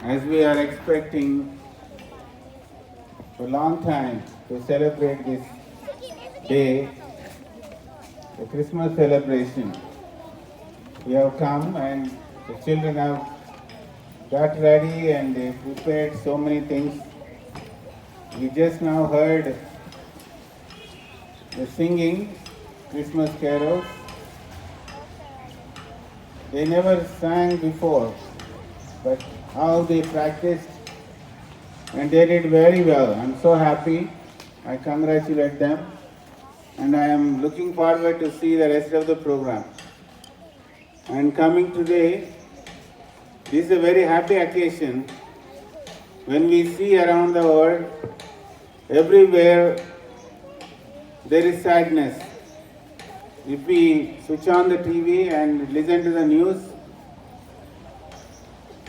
as we are expecting for a long time to celebrate this day, the Christmas celebration. We have come and the children have got ready and they prepared so many things. We just now heard the singing Christmas carols. They never sang before, but how they practiced and they did very well. I'm so happy. I congratulate them and I am looking forward to see the rest of the program. And coming today, this is a very happy occasion when we see around the world, everywhere there is sadness. If we switch on the TV and listen to the news,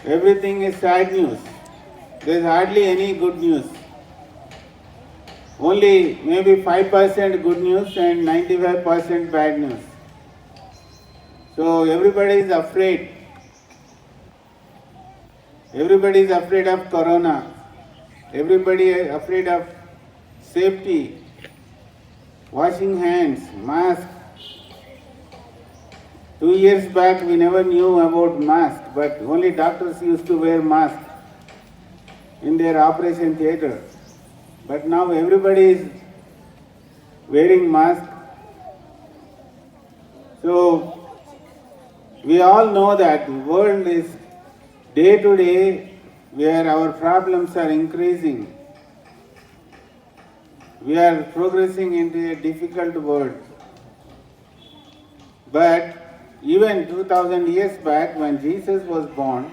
everything is sad news. There is hardly any good news. Only maybe 5% good news and 95% bad news. So everybody is afraid. Everybody is afraid of corona. Everybody is afraid of safety, washing hands, mask. 2 years back we never knew about mask, but only doctors used to wear mask in their operation theatre. But now everybody is wearing mask. So we all know that the world is day to day where our problems are increasing. We are progressing into a difficult world. But even 2000 years back when Jesus was born,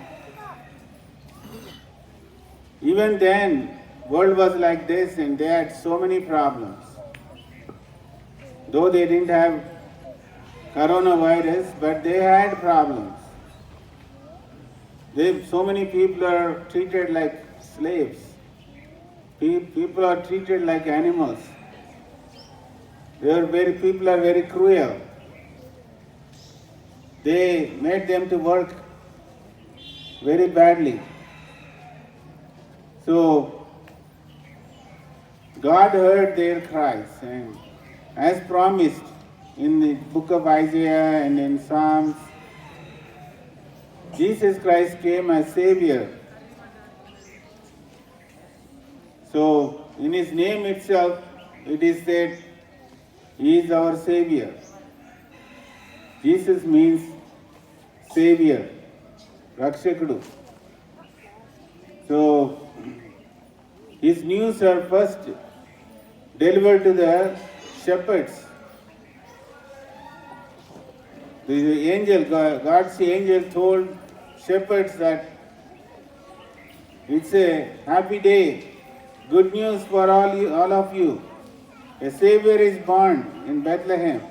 even then world was like this and they had so many problems. Though they didn't have coronavirus, but they had problems. So many people are treated like slaves. People are treated like animals. People are very cruel. They made them to work very badly. So God heard their cries and as promised in the book of Isaiah and in Psalms, Jesus Christ came as Savior. So in His name itself, it is said, He is our Savior. Jesus means Savior, Rakshakudu. So His news are first delivered to the shepherds. The angel, God's angel told shepherds that it's a happy day, good news for all of you. A Savior is born in Bethlehem.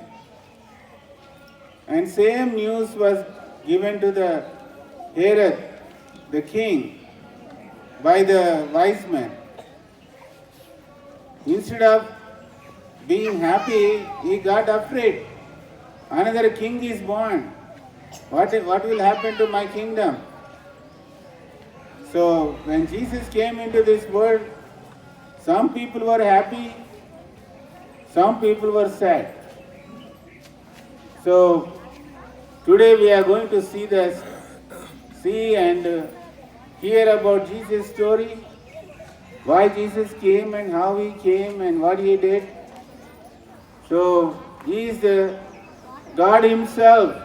And same news was given to the Herod, the king, by the wise men. Instead of being happy, he got afraid. Another king is born. What will happen to my kingdom? So when Jesus came into this world, some people were happy, some people were sad. So today we are going to see and hear about Jesus' story, why Jesus came and how He came and what He did. So He is the God Himself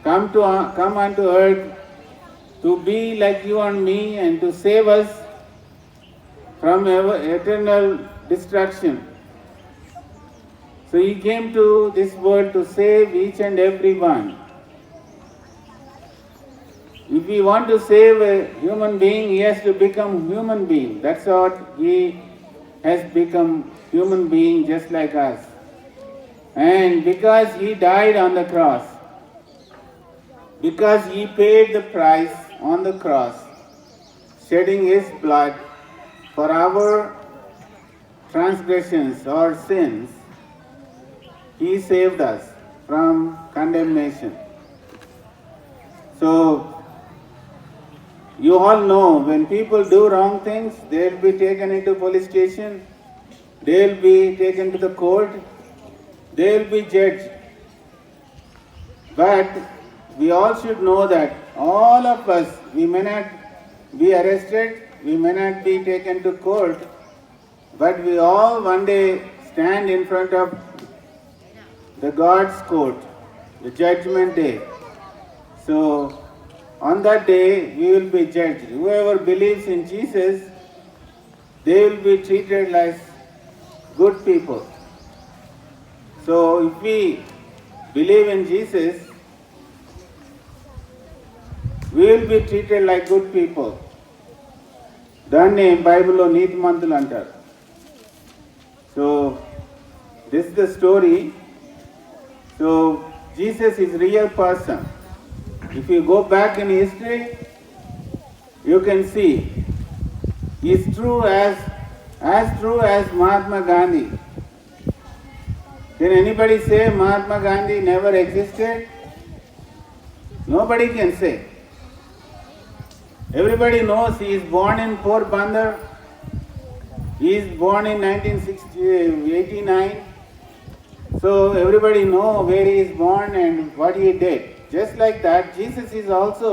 come unto earth to be like you and me and to save us from eternal destruction. So He came to this world to save each and every one. If we want to save a human being, he has to become human being. That's what He has become, human being just like us. And because He died on the cross, because He paid the price on the cross, shedding His blood for our transgressions or sins, He saved us from condemnation. So You all know when people do wrong things, they'll be taken into police station, they'll be taken to the court, they'll be judged. But we all should know that all of us, we may not be arrested, we may not be taken to court, but we all one day stand in front of the God's court, the judgment day. So, on that day, we will be judged. Whoever believes in Jesus, they will be treated as good people. So, if we believe in Jesus, we will be treated like good people. దాన్ని బైబిల్లో నీతిమంతులు అంటారు. So, this is the story. So, Jesus is real person. If you go back in history, you can see he is true as Mahatma Gandhi. Can anybody say Mahatma Gandhi never existed? Nobody can say. Everybody knows he is born in Porbandar. He is born in 1989. So everybody knows where he is born and what he did. Just like that, Jesus is also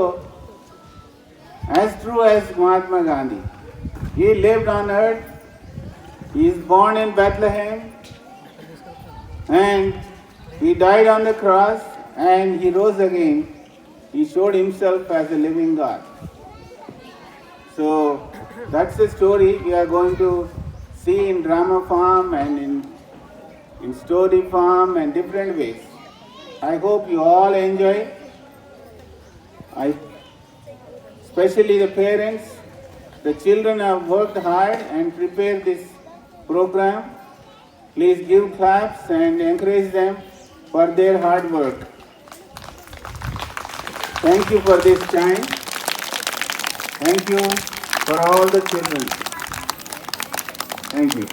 as true as Mahatma Gandhi. He lived on earth. He is born in Bethlehem. And he died on the cross and he rose again. He showed himself as a living God. So that's the story we are going to see in drama form and in story form and different ways. I hope you all enjoy. Especially the parents, the children have worked hard and prepared this program. Please give claps and encourage them for their hard work. Thank you for this time. Thank you for all the children. Thank you.